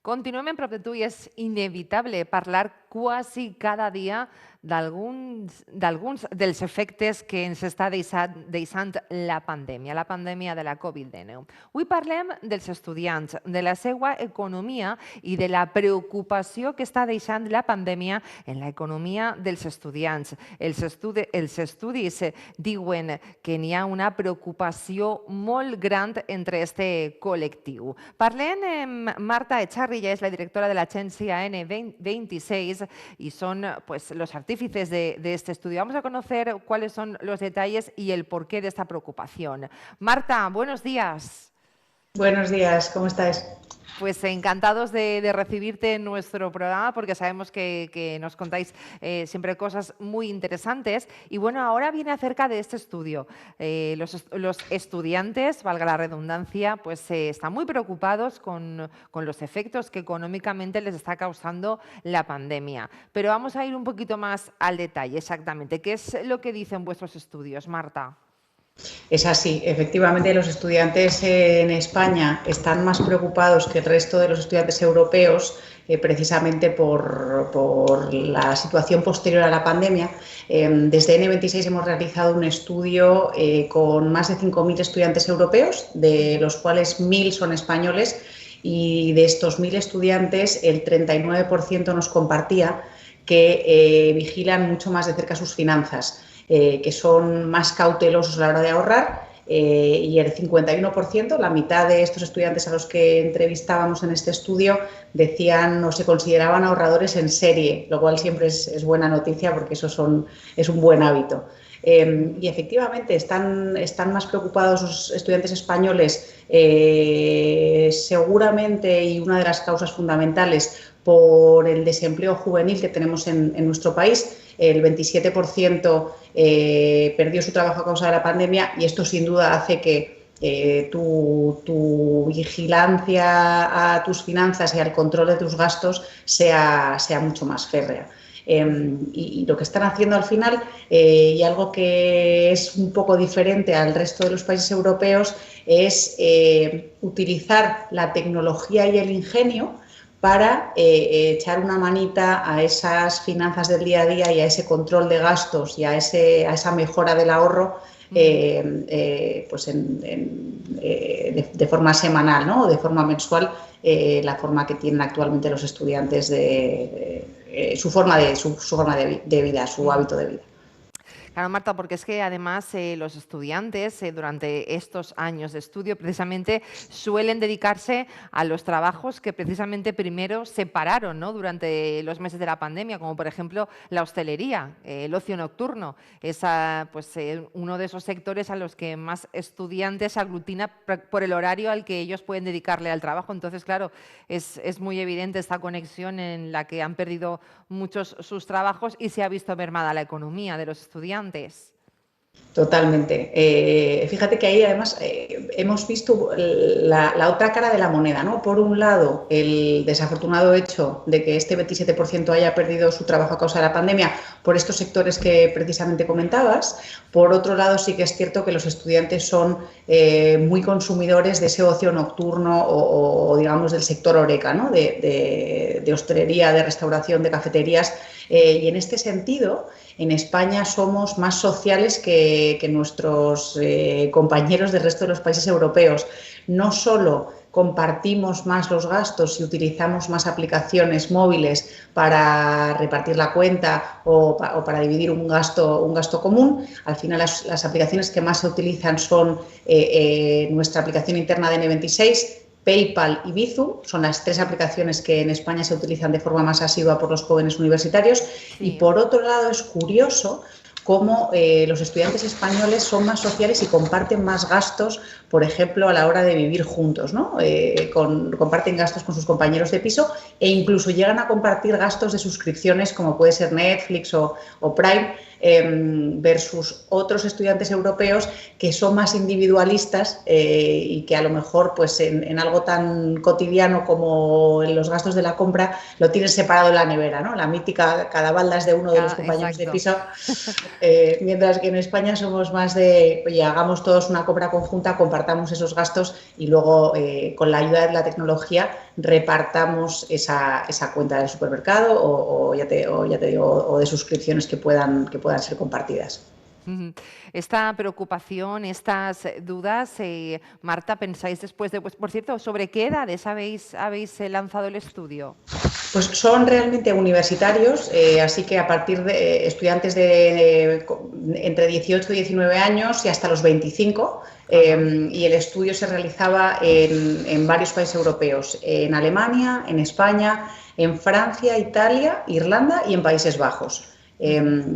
Continuem en Prop de tu i és inevitable parlar quasi cada dia d'alguns dels efectes que ens està deixant la pandèmia de la Covid-19. Avui parlem dels estudiants, de la seva economia i de la preocupació que està deixant la pandèmia en l'economia dels estudiants. Els estudis diuen que n'hi ha una preocupació molt gran entre este col·lectiu. Parlem amb Marta Echarri, ella és la directora de l'agència N26 y son los artífices de este estudio. Vamos a conocer cuáles son los detalles y el porqué de esta preocupación. Marta, buenos días. Buenos días, ¿cómo estáis? Pues encantados de recibirte en nuestro programa porque sabemos que nos contáis siempre cosas muy interesantes. Y bueno, ahora viene acerca de este estudio. Los estudiantes, valga la redundancia, pues están muy preocupados con los efectos que económicamente les está causando la pandemia. Pero vamos a ir un poquito más al detalle exactamente. ¿Qué es lo que dicen vuestros estudios, Marta? Es así, efectivamente los estudiantes en España están más preocupados que el resto de los estudiantes europeos precisamente por la situación posterior a la pandemia. Desde N26 hemos realizado un estudio con más de 5.000 estudiantes europeos, de los cuales 1.000 son españoles, y de estos 1.000 estudiantes el 39% nos compartía que vigilan mucho más de cerca sus finanzas, que son más cautelosos a la hora de ahorrar, y el 51%, la mitad de estos estudiantes a los que entrevistábamos en este estudio, decían o se consideraban ahorradores en serie, lo cual siempre es buena noticia porque eso es un buen hábito. Y efectivamente están más preocupados los estudiantes españoles, seguramente, y una de las causas fundamentales, por el desempleo juvenil que tenemos en nuestro país. El 27% perdió su trabajo a causa de la pandemia, y esto sin duda hace que tu vigilancia a tus finanzas y al control de tus gastos sea mucho más férrea. Y lo que están haciendo al final, y algo que es un poco diferente al resto de los países europeos, es utilizar la tecnología y el ingenio para echar una manita a esas finanzas del día a día y a ese control de gastos y a esa mejora del ahorro, pues de forma semanal, ¿no? O de forma mensual, la forma que tienen actualmente los estudiantes de su forma de vida, su hábito de vida. Claro, Marta, porque es que además los estudiantes durante estos años de estudio precisamente suelen dedicarse a los trabajos que precisamente primero se pararon, ¿no?, durante los meses de la pandemia, como por ejemplo la hostelería, el ocio nocturno. Es uno de esos sectores a los que más estudiantes se aglutina por el horario al que ellos pueden dedicarle al trabajo. Entonces, claro, es muy evidente esta conexión en la que han perdido muchos sus trabajos y se ha visto mermada la economía de los estudiantes. Totalmente. Fíjate que ahí además hemos visto la otra cara de la moneda, ¿no? Por un lado, el desafortunado hecho de que este 27% haya perdido su trabajo a causa de la pandemia por estos sectores que precisamente comentabas. Por otro lado, sí que es cierto que los estudiantes son muy consumidores de ese ocio nocturno o digamos del sector horeca, ¿no? De hostelería, de restauración, de cafeterías, y en este sentido en España somos más sociales que nuestros compañeros del resto de los países europeos. No solo compartimos más los gastos y utilizamos más aplicaciones móviles para repartir la cuenta o para dividir un gasto común. Al final las aplicaciones que más se utilizan son nuestra aplicación interna de N26, PayPal y Bizum. Son las tres aplicaciones que en España se utilizan de forma más asidua por los jóvenes universitarios. Sí. Y por otro lado es curioso cómo los estudiantes españoles son más sociales y comparten más gastos, por ejemplo, a la hora de vivir juntos, ¿no? Comparten gastos con sus compañeros de piso e incluso llegan a compartir gastos de suscripciones como puede ser Netflix o Prime, versus otros estudiantes europeos que son más individualistas y que a lo mejor pues en algo tan cotidiano como en los gastos de la compra lo tienen separado en la nevera, ¿no? La mítica cada balda es de uno de los compañeros de piso. Mientras que en España somos más de, oye, hagamos todos una compra conjunta, compartamos esos gastos y luego con la ayuda de la tecnología repartamos esa cuenta del supermercado o ya te digo, o de suscripciones que puedan ser compartidas. Esta preocupación, estas dudas, Marta, ¿pensáis después de, pues, por cierto, sobre qué edades habéis lanzado el estudio? Pues son realmente universitarios, así que a partir de estudiantes entre 18 y 19 años y hasta los 25, y el estudio se realizaba en varios países europeos, en Alemania, en España, en Francia, Italia, Irlanda y en Países Bajos.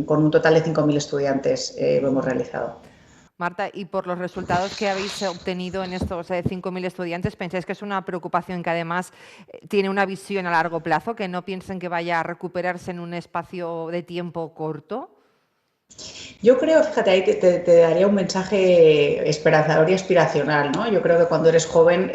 Con un total de 5.000 estudiantes lo hemos realizado. Marta, y por los resultados que habéis obtenido en estos 5.000 estudiantes, ¿pensáis que es una preocupación que además tiene una visión a largo plazo, que no piensen que vaya a recuperarse en un espacio de tiempo corto? Yo creo, fíjate, ahí te daría un mensaje esperanzador y aspiracional, ¿no? Yo creo que cuando eres joven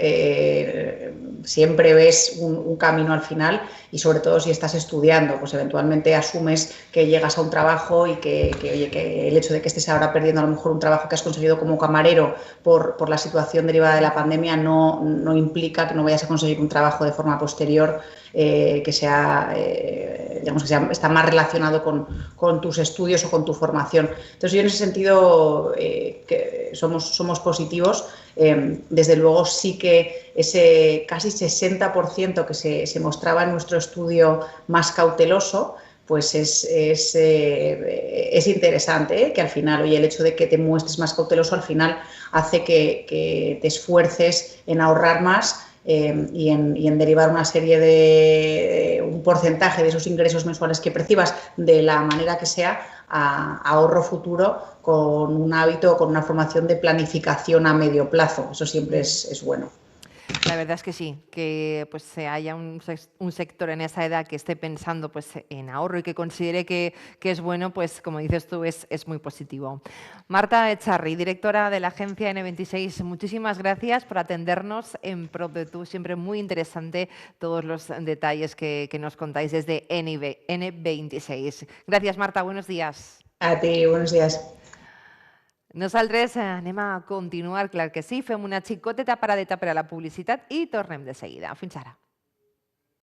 siempre ves un camino al final y sobre todo si estás estudiando, pues eventualmente asumes que llegas a un trabajo y oye, que el hecho de que estés ahora perdiendo a lo mejor un trabajo que has conseguido como camarero por la situación derivada de la pandemia no implica que no vayas a conseguir un trabajo de forma posterior que sea, digamos que está más relacionado con tus estudios o con tu formación. Entonces yo en ese sentido que somos positivos. Desde luego sí que ese casi 60% que se mostraba en nuestro estudio más cauteloso, pues es interesante, que al final, oye, el hecho de que te muestres más cauteloso al final hace que te esfuerces en ahorrar más y en derivar una serie de un porcentaje de esos ingresos mensuales que percibas de la manera que sea a ahorro futuro con un hábito o con una formación de planificación a medio plazo. Eso siempre es bueno. La verdad es que sí, que pues haya un sector en esa edad que esté pensando pues en ahorro y que considere que es bueno, pues como dices tú, es muy positivo. Marta Echarri, directora de la agencia N26, muchísimas gracias por atendernos en PropTheTwo, siempre muy interesante todos los detalles que nos contáis desde N26. Gracias, Marta, buenos días. A ti, buenos días. Nosaltres anem a continuar, clar que sí, fem una xicoteta paradeta per a la publicitat i tornem de seguida. Fins ara.